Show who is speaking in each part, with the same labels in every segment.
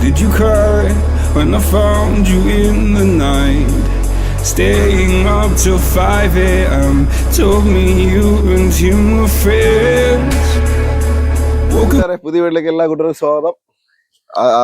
Speaker 1: Did you cry when I found you in the night? Staying up till 5 a.m. Told me you and him were friends.
Speaker 2: പുതിയ വീട്ടിലേക്ക് എല്ലാ കൂട്ടർക്കും സ്വാഗതം.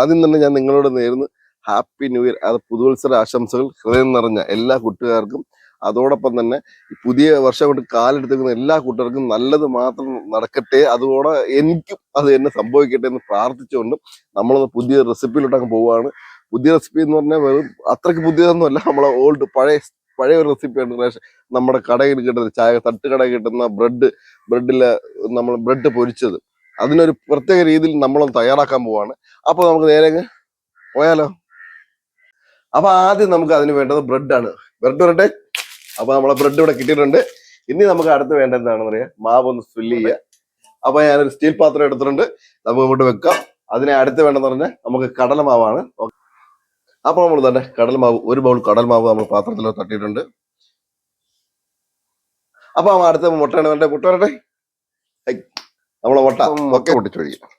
Speaker 2: ആദ്യം തന്നെ ഞാൻ നിങ്ങളോട് നേരുന്നു ഹാപ്പി ന്യൂ ഇയർ. അത് പുതുവത്സര ആശംസകൾ ഹൃദയം നിറഞ്ഞ എല്ലാ കൂട്ടുകാർക്കും. അതോടൊപ്പം തന്നെ പുതിയ വർഷം കൊണ്ട് കാലെടുത്തിരിക്കുന്ന എല്ലാ കൂട്ടുകാർക്കും നല്ലത് മാത്രം നടക്കട്ടെ, അതുകൂടെ എനിക്കും അത് തന്നെ സംഭവിക്കട്ടെ എന്ന് പ്രാർത്ഥിച്ചുകൊണ്ട് നമ്മളൊന്ന് പുതിയ റെസിപ്പിയിലോട്ടങ്ങ് പോവുകയാണ്. പുതിയ റെസിപ്പി എന്ന് പറഞ്ഞാൽ വെറും അത്രയ്ക്ക് പുതിയതൊന്നുമല്ല, നമ്മളെ ഓൾഡ് പഴയ ഒരു റെസിപ്പിയാണ്. നമ്മുടെ കടയിൽ കിട്ടുന്ന ചായ തട്ടുകടയിൽ കിട്ടുന്ന ബ്രെഡിലെ നമ്മൾ ബ്രെഡ് പൊരിച്ചത്, അതിനൊരു പ്രത്യേക രീതിയിൽ നമ്മളൊന്ന് തയ്യാറാക്കാൻ പോവാണ്. അപ്പൊ നമുക്ക് നേരെ പോയാലോ. അപ്പൊ ആദ്യം നമുക്ക് അതിന് വേണ്ടത് ബ്രെഡാണ്. ബ്രെഡ് വരട്ടെ. അപ്പൊ നമ്മളെ ബ്രെഡ് ഇവിടെ കിട്ടിയിട്ടുണ്ട്. ഇനി നമുക്ക് അടുത്ത് വേണ്ടത് എന്താണെന്ന് പറയാ, മാവ് ഒന്ന് ഫില്ല് ചെയ്യുക. അപ്പൊ ഞാനൊരു സ്റ്റീൽ പാത്രം എടുത്തിട്ടുണ്ട്, നമുക്ക് ഇങ്ങോട്ട് വെക്കാം. അതിനെ അടുത്ത് വേണ്ടെന്ന് പറഞ്ഞാൽ നമുക്ക് കടലമാവാണ്. അപ്പൊ നമ്മൾ തന്നെ കടൽമാവ്, ഒരു ബൗൾ കടൽമാവ് നമ്മൾ പാത്രത്തിൽ തട്ടിയിട്ടുണ്ട്. അപ്പൊ അടുത്ത മുട്ടയാണ് വേണ്ടേ. മുട്ട വരട്ടെ. നമ്മളെ മുട്ട ഒക്കെ പൊട്ടിച്ചൊഴിക്കും.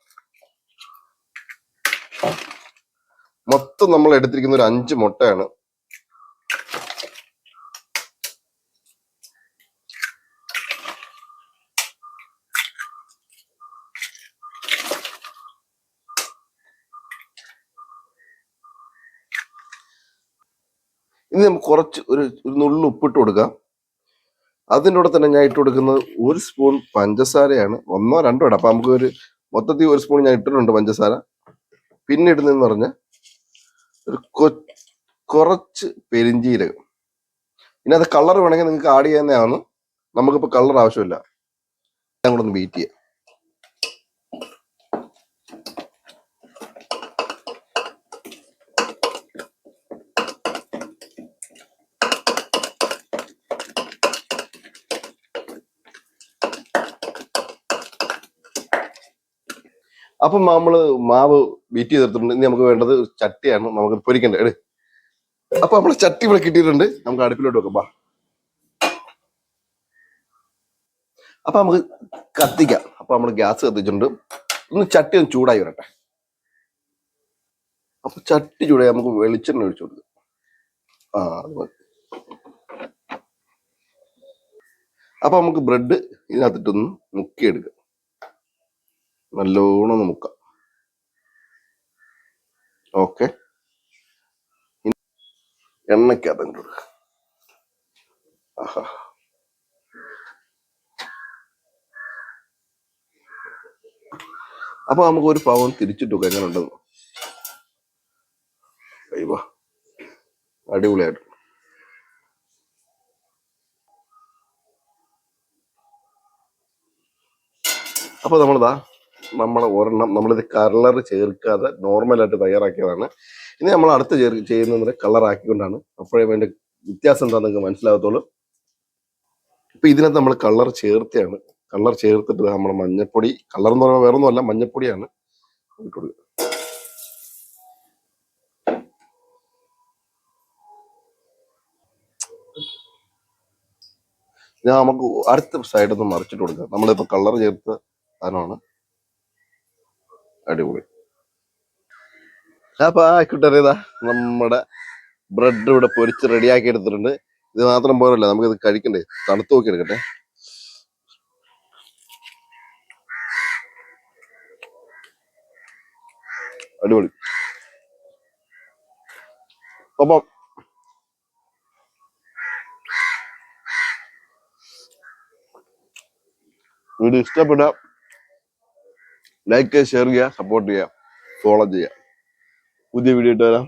Speaker 2: മൊത്തം നമ്മൾ എടുത്തിരിക്കുന്ന ഒരു 5 മുട്ടയാണ്. ഇനി നമുക്ക് കുറച്ച് ഒരു നുള്ളു ഉപ്പിട്ട് കൊടുക്കാം. അതിൻ്റെ കൂടെ തന്നെ ഞാൻ ഇട്ട് കൊടുക്കുന്നത് 1 സ്പൂൺ പഞ്ചസാരയാണ്. 1 2 ഇടാം. അപ്പൊ നമുക്ക് ഒരു മൊത്തത്തിൽ 1 സ്പൂൺ ഞാൻ ഇട്ടിട്ടുണ്ട് പഞ്ചസാര. പിന്നെ ഇടുന്നതെന്ന് പറഞ്ഞാൽ ഒരു കുറച്ച് പെരിഞ്ചീരകം. ഇനി അത് കളർ വേണമെങ്കിൽ നിങ്ങൾക്ക് ആഡ് ചെയ്യാവുന്നതാണ്. നമുക്കിപ്പോൾ കളർ ആവശ്യമില്ല. ഞാൻ കൂടെ ഒന്ന് ബീറ്റ് ചെയ്യാം. അപ്പം നമ്മള് മാവ് ബീറ്റ് ചെയ്തെടുത്തിട്ടുണ്ട്. ഇനി നമുക്ക് വേണ്ടത് ചട്ടിയാണ്, നമുക്ക് പൊരിക്കണ്ടേ. അപ്പൊ നമ്മള് ചട്ടി ഇവിടെ കിട്ടിയിട്ടുണ്ട്, നമുക്ക് അടുപ്പിലോട്ട് വെക്കാം. അപ്പൊ നമുക്ക് കത്തിക്കാം. അപ്പൊ നമ്മള് ഗ്യാസ് കത്തിച്ചിട്ടുണ്ട്. ചട്ടി ഒന്ന് ചൂടായി വരട്ടെ. അപ്പൊ ചട്ടി ചൂടായി നമുക്ക് വെളിച്ചെണ്ണ ഒഴിച്ചു കൊടുക്കാം. അപ്പൊ നമുക്ക് ബ്രെഡ് ഇതിനകത്തിട്ടൊന്ന് മുക്കിയെടുക്കാം. നല്ലോണം ഒന്ന് മുക്കാം. ഓക്കെ, എണ്ണയ്ക്കകത്ത് കൊടുക്കുക. ആഹാ, അപ്പൊ നമുക്ക് ഒരു പവൻ തിരിച്ചിട്ട് വെക്കാം. എങ്ങനെ ഉണ്ടെന്ന്. അയ്യോ, അടിപൊളിയായിട്ട്. അപ്പൊ നമ്മളെ ഒരെണ്ണം നമ്മളിത് കളർ ചേർക്കാതെ നോർമലായിട്ട് തയ്യാറാക്കിയതാണ്. ഇനി നമ്മൾ അടുത്ത് ചെയ്യുന്നത് കളർ ആക്കിക്കൊണ്ടാണ്. അപ്പോഴേ അതിന്റെ വ്യത്യാസം എന്താണെന്ന് നിങ്ങൾക്ക് മനസ്സിലാകത്തുള്ളൂ. ഇപ്പൊ ഇതിനകത്ത് നമ്മൾ കളർ ചേർത്തിയാണ്. കളർ ചേർത്തിട്ട് നമ്മുടെ മഞ്ഞപ്പൊടി, കളർ എന്ന് പറയുമ്പോൾ വേറെ ഒന്നുമല്ല, മഞ്ഞപ്പൊടിയാണ്. നമുക്ക് അടുത്ത സൈഡിൽ നിന്ന് മറിച്ചിട്ട് കൊടുക്കാം. നമ്മളിപ്പോ കളർ ചേർത്ത സാധനമാണ്. അടിപൊളി. അപ്പൊ ആയിക്കോട്ടെ, നമ്മുടെ ബ്രെഡ് ഇവിടെ പൊരിച്ച് റെഡിയാക്കി എടുത്തിട്ടുണ്ട്. ഇത് മാത്രം പോരല്ല, നമുക്കിത് കഴിക്കണ്ടേ. തണുത്ത് നോക്കി എടുക്കട്ടെ. അടിപൊളി. അപ്പം വീഡിയോ ഇഷ്ടപ്പെട്ട ലൈക്ക് ചെയ്യുക, ഷെയർ ചെയ്യുക, സപ്പോർട്ട് ചെയ്യുക, ഫോളോ ചെയ്യുക. പുതിയ വീഡിയോ ഇട്ട് വരാം.